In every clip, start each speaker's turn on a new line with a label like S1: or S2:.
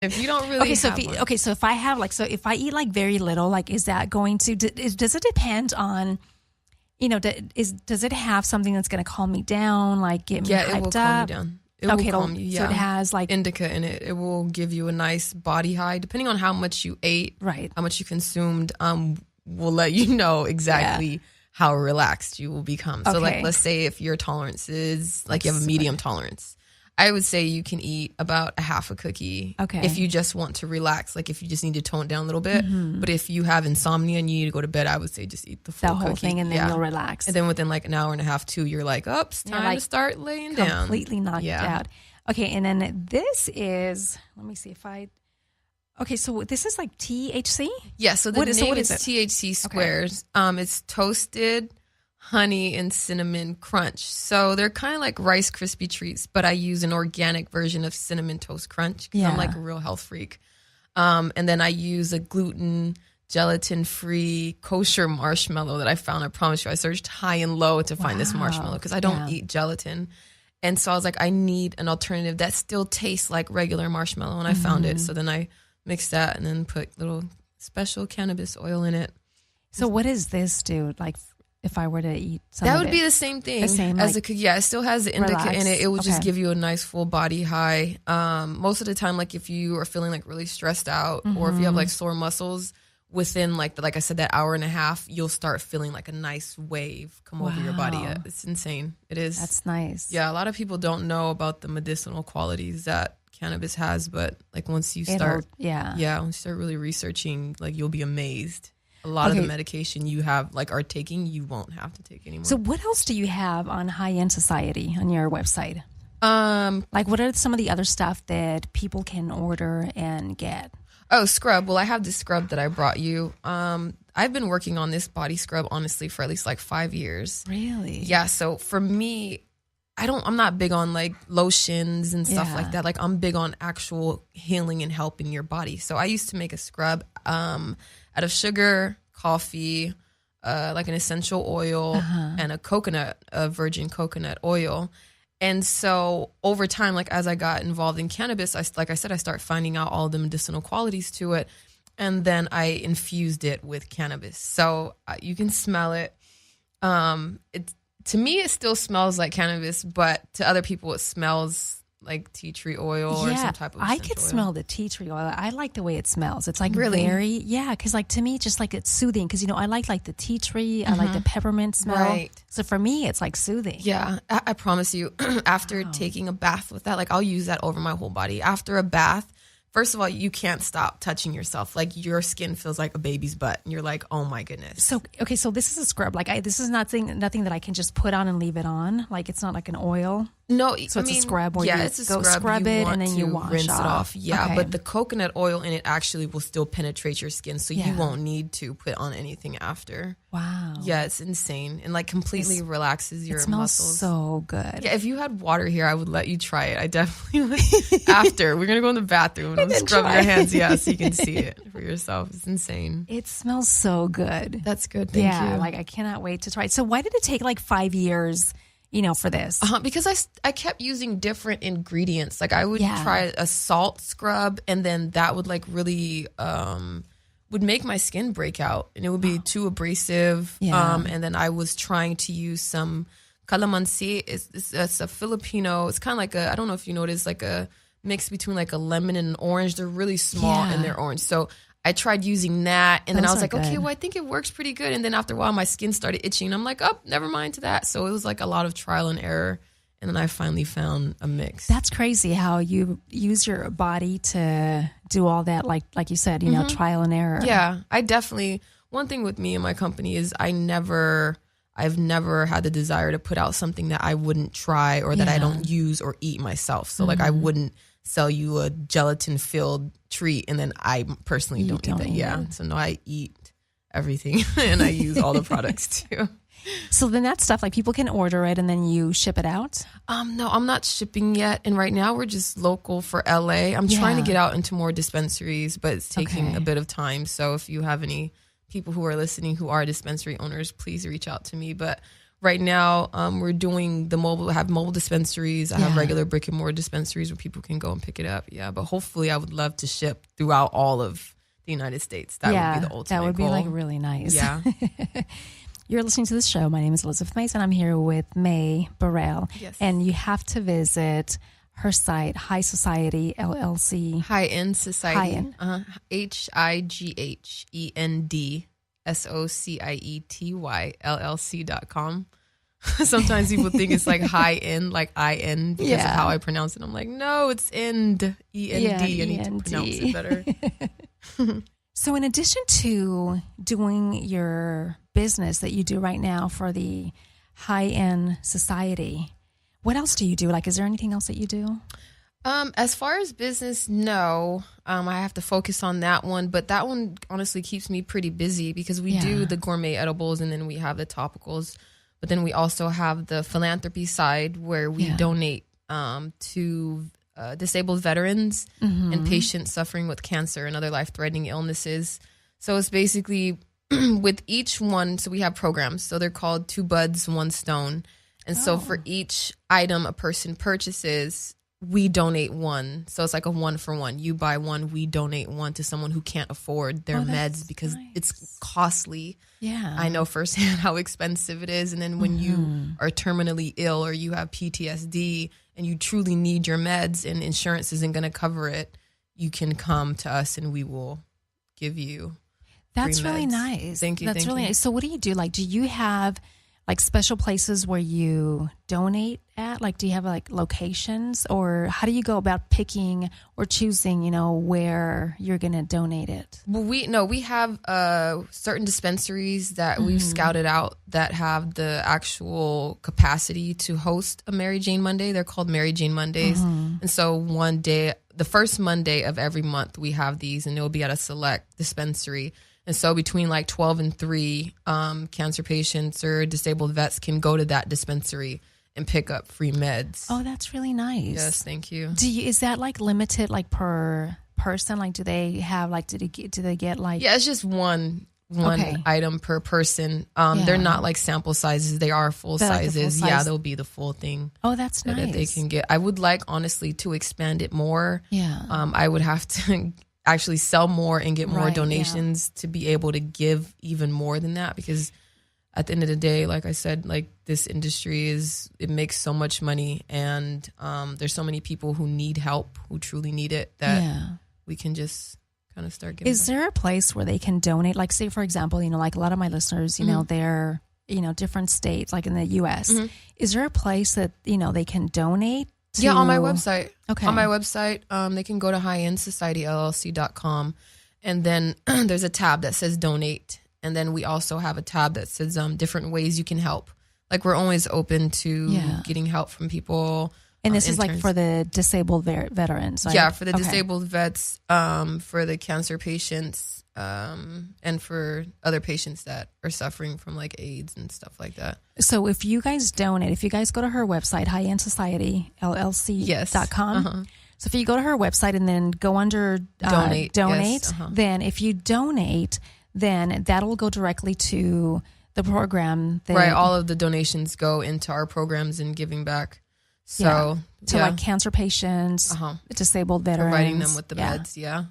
S1: If you don't really
S2: so if I have if I eat like very little, like is that going to does it depend on, does it have something that's going to calm me down, like get me hyped up?
S1: It will calm you down. It will calm you. Yeah.
S2: So it has like
S1: indica in it. It will give you a nice body high, depending on how much you ate,
S2: right?
S1: How much you consumed. Will let you know exactly how relaxed you will become. So like, let's say if your tolerance is like you have a medium tolerance. I would say you can eat about a half a cookie if you just want to relax, like if you just need to tone it down a little bit. Mm-hmm. But if you have insomnia and you need to go to bed, I would say just eat the full
S2: whole
S1: cookie.
S2: Thing and then you'll relax.
S1: And then within like an hour and a half, 2, you're like, it's time to start laying down.
S2: Completely knocked out. Okay, and then this is, let me see if I... Okay, so this is like THC?
S1: Yeah, so the name is THC Squares. It's toasted honey and cinnamon crunch. So they're kind of like Rice Krispie treats, but I use an organic version of cinnamon toast crunch because I'm like a real health freak. And then I use a gluten, gelatin-free kosher marshmallow that I found. I promise you, I searched high and low to find this marshmallow because I don't eat gelatin. And so I was like, I need an alternative that still tastes like regular marshmallow. And I found it. So then I mixed that and then put little special cannabis oil in it.
S2: So what does this do? Like, if I were to eat some
S1: that would be the same thing as a cookie. Yeah, it still has the indica in it. It will just give you a nice full body high. Most of the time, like if you are feeling like really stressed out or if you have like sore muscles, within like I said, that hour and a half, you'll start feeling like a nice wave come over your body. It's insane. It is.
S2: That's nice.
S1: Yeah, a lot of people don't know about the medicinal qualities that cannabis has, but like once you start, once you start really researching, like you'll be amazed. A lot of the medication you have, like are taking, you won't have to take anymore.
S2: So what else do you have on High End Society on your website? Like what are some of the other stuff that people can order and get?
S1: Oh, scrub. Well, I have this scrub that I brought you. I've been working on this body scrub, honestly, for at least like 5 years.
S2: Really?
S1: Yeah. So for me, I'm not big on like lotions and stuff like that. Like I'm big on actual healing and helping your body. So I used to make a scrub, out of sugar, coffee, like an essential oil, and a virgin coconut oil. And so over time, like as I got involved in cannabis, I start finding out all the medicinal qualities to it. And then I infused it with cannabis. So you can smell it. To me, it still smells like cannabis, but to other people, it smells like tea tree oil or some type of
S2: I could smell the tea tree oil. I like the way it smells. It's like very, because like to me, just like it's soothing because, I like the tea tree. I like the peppermint smell. Right. So for me, it's like soothing.
S1: Yeah. I promise you, after taking a bath with that, like I'll use that over my whole body. After a bath, first of all, you can't stop touching yourself. Like your skin feels like a baby's butt. And you're like, oh my goodness.
S2: So, okay. So this is a scrub. Like this is nothing that I can just put on and leave it on. Like it's not like an oil.
S1: No,
S2: so it's a scrub where
S1: it's a scrub
S2: it and then you wash
S1: rinse
S2: off.
S1: It off. Yeah, but the coconut oil in it actually will still penetrate your skin, so you won't need to put on anything after.
S2: Wow.
S1: Yeah, it's insane and like completely relaxes your
S2: smells
S1: muscles.
S2: So good.
S1: Yeah, if you had water here, I would let you try it. I definitely would. After we're gonna go in the bathroom and scrub your hands, so you can see it for yourself. It's insane.
S2: It smells so good.
S1: That's good. Thank you.
S2: Yeah, like I cannot wait to try it. So why did it take like 5 years? For this?
S1: Because I kept using different ingredients. Like I would try a salt scrub and then that would like really would make my skin break out and it would be too abrasive. And then I was trying to use some calamansi. It's a Filipino. It's kind of like I don't know if you know it is like a mix between like a lemon and an orange. They're really small and they're orange. So I tried using that and then I was like, okay, well, I think it works pretty good. And then after a while, my skin started itching. I'm like, oh, never mind to that. So it was like a lot of trial and error. And then I finally found a mix.
S2: That's crazy how you use your body to do all that. Like you said, trial and error.
S1: Yeah, I definitely, one thing with me and my company is I've never had the desire to put out something that I wouldn't try or that I don't use or eat myself. So like I wouldn't sell you a gelatin filled treat and then I personally don't eat that. Yeah. So no, I eat everything and I use all the products too.
S2: So then that stuff, like people can order it and then you ship it out?
S1: No, I'm not shipping yet. And right now we're just local for LA. I'm trying to get out into more dispensaries, but it's taking a bit of time. So if you have any people who are listening who are dispensary owners, please reach out to me. But right now, we're doing have mobile dispensaries. I have regular brick and mortar dispensaries where people can go and pick it up. Yeah, but hopefully I would love to ship throughout all of the United States. That would be the ultimate
S2: That would
S1: goal.
S2: be like really nice.
S1: Yeah.
S2: You're listening to this show. My name is Elizabeth Mason. I'm here with May Bereal.
S1: Yes.
S2: And you have to visit her site, High Society LLC.
S1: High End Society. HIGHENDSOCIETY LLC.com. Sometimes people think it's like high end, like IN, because of how I pronounce it. I'm like, no, it's end, END. I need to pronounce it better.
S2: So in addition to doing your business that you do right now for the High End Society, what else do you do? Like, is there anything else that you do?
S1: As far as business, no. I have to focus on that one, but that one honestly keeps me pretty busy because we do the gourmet edibles and then we have the topicals, but then we also have the philanthropy side where we donate to disabled veterans and patients suffering with cancer and other life-threatening illnesses. So it's basically with each one, so we have programs. So they're called 2 buds, 1 stone. And so for each item a person purchases, we donate 1. So it's like a 1-for-1. You buy 1, we donate 1 to someone who can't afford their meds because it's costly.
S2: Yeah.
S1: I know firsthand how expensive it is. And then when you are terminally ill or you have PTSD and you truly need your meds and insurance isn't going to cover it, you can come to us and we will give you
S2: That's
S1: free
S2: really
S1: meds.
S2: nice.
S1: Thank you.
S2: That's really nice. So what do you do? Like, do you have like special places where you donate at? Like, do you have like locations, or how do you go about picking or choosing, where you're going to donate it?
S1: Well, we have certain dispensaries that we've scouted out that have the actual capacity to host a Mary Jane Monday. They're called Mary Jane Mondays. And so one day, the first Monday of every month, we have these, and it'll be at a select dispensary. And so between like 12 and 3, cancer patients or disabled vets can go to that dispensary and pick up free meds.
S2: Oh, that's really nice.
S1: Yes, thank you.
S2: Is that like limited, like per person? Like, do they have like, do they get like?
S1: Yeah, it's just one item per person. They're not like sample sizes. They are full sizes. Full size. Yeah, they'll be the full thing.
S2: Oh, that's nice.
S1: That they can get. I would like, honestly, to expand it more.
S2: Yeah.
S1: I would have to actually sell more and get more donations to be able to give even more than that, because at the end of the day, like I said, like this industry it makes so much money, and there's so many people who need help, who truly need it, that we can just kind of start giving.
S2: Is there a place where they can donate? Like, say for example, like a lot of my listeners, they're different states, like in the US. Is there a place that they can donate?
S1: On my website.
S2: Okay.
S1: On my website, they can go to highendsociety.llc.com, and then there's a tab that says donate, and then we also have a tab that says different ways you can help. Like, we're always open to getting help from people.
S2: And this is like for the disabled veterans. Like,
S1: for the disabled vets, for the cancer patients, and for other patients that are suffering from like AIDS and stuff like that.
S2: So if you guys donate, if you guys go to her website, highendsociety.llc.com. So if you go to her website and then go under donate, then if you donate, then that'll go directly to the program.
S1: Right. All of the donations go into our programs and giving back. So
S2: to like cancer patients, disabled veterans,
S1: providing them with the meds. Yeah.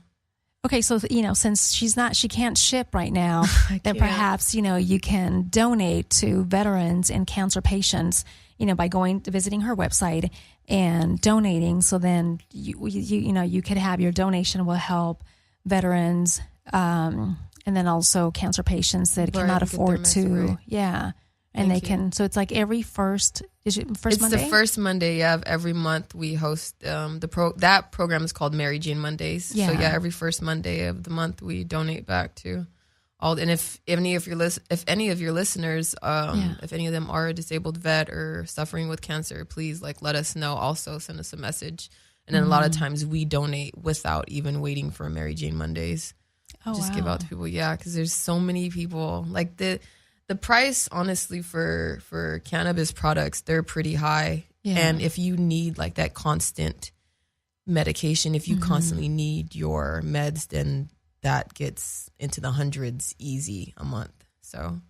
S2: Okay, so since she can't ship right now, then perhaps you can donate to veterans and cancer patients, by visiting her website and donating. So then you could have your donation will help veterans, and then also cancer patients that cannot afford to, and they can. So it's like every first. Is it first Monday?
S1: It's the first Monday of every month we host that program is called Mary Jane Mondays. So every first Monday of the month we donate back to all. And if any of your listeners, if any of them are a disabled vet or suffering with cancer, please let us know. Also send us a message. And then a lot of times we donate without even waiting for Mary Jane Mondays. Give out to people. Yeah, because there's so many people like the price, honestly, for cannabis products, they're pretty high. Yeah. And if you need like that constant medication, if you constantly need your meds, then that gets into the hundreds easy a month. So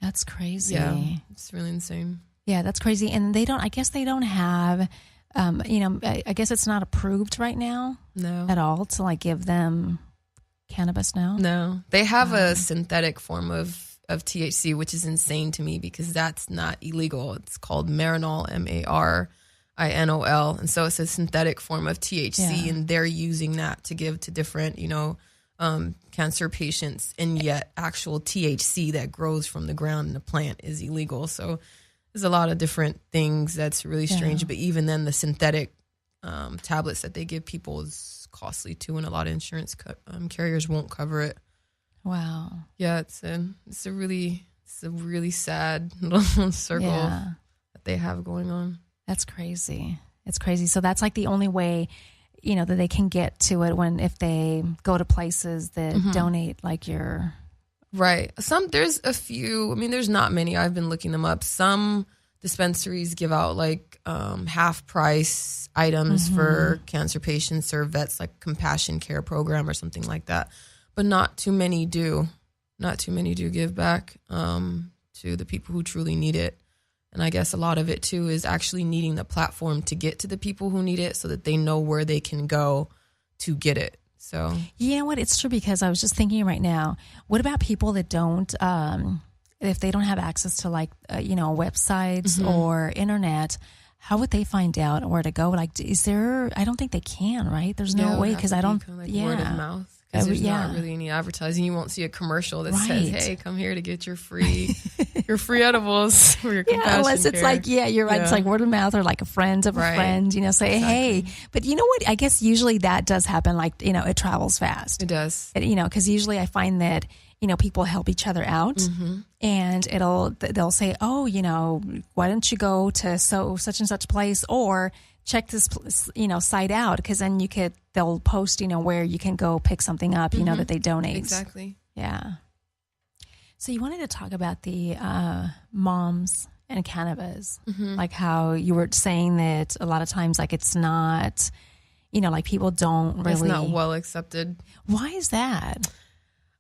S2: That's crazy.
S1: Yeah, it's really insane.
S2: Yeah, that's crazy. And I guess they don't have, I guess it's not approved right now.
S1: No.
S2: At all to like give them cannabis now?
S1: No. They have a synthetic form of THC, which is insane to me because that's not illegal. It's called Marinol, Marinol. And so it's a synthetic form of THC, and they're using that to give to different, cancer patients. And yet actual THC that grows from the ground in the plant is illegal. So there's a lot of different things that's really strange. But even then, the synthetic tablets that they give people is costly too, and a lot of insurance carriers won't cover it. Wow. Yeah, it's a really sad little circle that they have going on.
S2: That's crazy. It's crazy. So that's like the only way, that they can get to it if they go to places that donate like your.
S1: Right. There's a few, there's not many. I've been looking them up. Some dispensaries give out like half price items for cancer patients or vets, like compassion care program or something like that. But not too many do. Not too many do give back to the people who truly need it. And I guess a lot of it too is actually needing the platform to get to the people who need it so that they know where they can go to get it. So,
S2: you know what? It's true, because I was just thinking right now, what about people that don't, if they don't have access to like, websites or internet, how would they find out where to go? Like, I don't think they can, right? There's no way, because I don't,
S1: word of mouth. Because there's not really any advertising. You won't see a commercial that says, hey, come here to get your free edibles for your compassion
S2: unless it's
S1: care.
S2: like, you're right. Yeah. It's like word of mouth or like a friend of a friend, say, hey. But you know what? I guess usually that does happen. Like, it travels fast.
S1: It does.
S2: Because usually I find that, people help each other out, and they'll say, oh, why don't you go to such and such place, or check this, site out, because then they'll post, where you can go pick something up, that they donate.
S1: Exactly.
S2: Yeah. So you wanted to talk about the moms and cannabis, like how you were saying that a lot of times, like it's not, like people don't really.
S1: It's not well accepted.
S2: Why is that?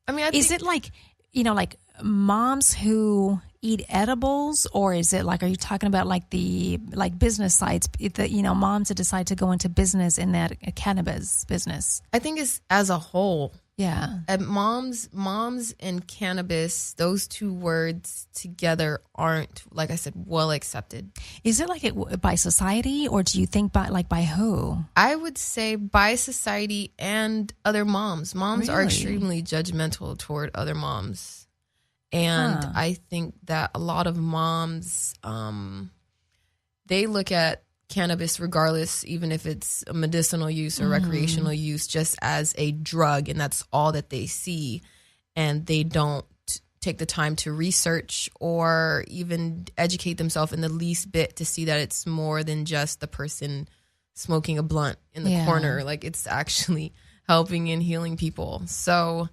S1: I think,
S2: is it like, like moms who eat edibles, or is it like, are you talking about like the business sites that, moms that decide to go into business in that cannabis business?
S1: I think it's as a whole.
S2: Yeah.
S1: Moms and cannabis, those two words together aren't, like I said, well accepted.
S2: Is it like by society, or do you think by who?
S1: I would say by society and other moms. Moms are extremely judgmental toward other moms. And I think that a lot of moms, they look at cannabis, regardless, even if it's a medicinal use or recreational use, just as a drug, and that's all that they see. And they don't take the time to research or even educate themselves in the least bit to see that it's more than just the person smoking a blunt in the corner. Like, it's actually helping and healing people. So,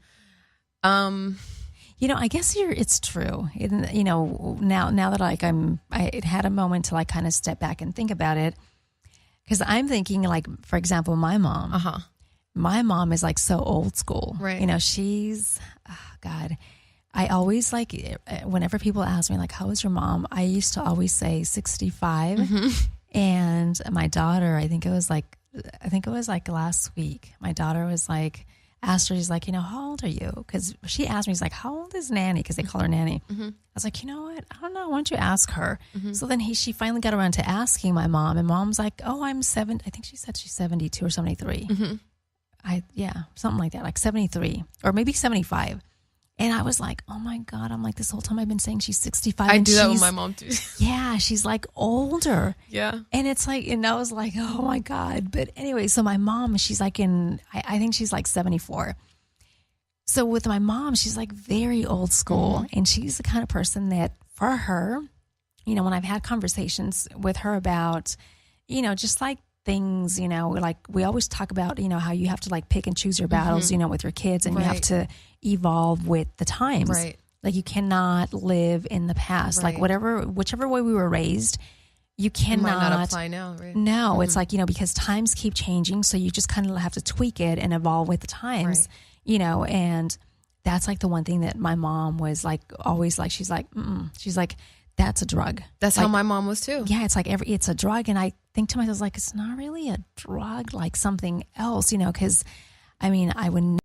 S2: I guess it's true. Now that I had a moment to like kind of step back and think about it, because I'm thinking like, for example, my mom. My mom is like so old school.
S1: Right.
S2: She's, God. I always like, whenever people ask me like, how is your mom? I used to always say 65. And my daughter, I think it was like last week. My daughter was like, asked her, he's like, how old are you? Because she asked me, he's like, how old is Nanny? Because they call her Nanny. I was like, you know what? I don't know. Why don't you ask her? So then she finally got around to asking my mom, and mom's like, oh, I'm 7. I think she said she's 72 or 73. Something like that, like 73 or maybe 75. And I was like, oh my God. I'm like, this whole time I've been saying she's 65.
S1: I do that with my mom too.
S2: Yeah, she's like older.
S1: Yeah.
S2: And it's like, and I was like, oh my God. But anyway, so my mom, she's like I think she's like 74. So with my mom, she's like very old school. And she's the kind of person that for her, when I've had conversations with her about, just like things, like we always talk about, how you have to like pick and choose your battles, with your kids, and you have to evolve with the times.
S1: Right.
S2: Like you cannot live in the past. Like whichever way we were raised, you cannot.
S1: It might not apply now, right?
S2: No, it's like, because times keep changing. So you just kind of have to tweak it and evolve with the times, and that's like the one thing that my mom was like, always like, she's like, she's like, that's a drug.
S1: That's like, how my mom was too.
S2: Yeah. It's like it's a drug. And I think to myself, like, it's not really a drug, like something else, you know, cause I mean, I would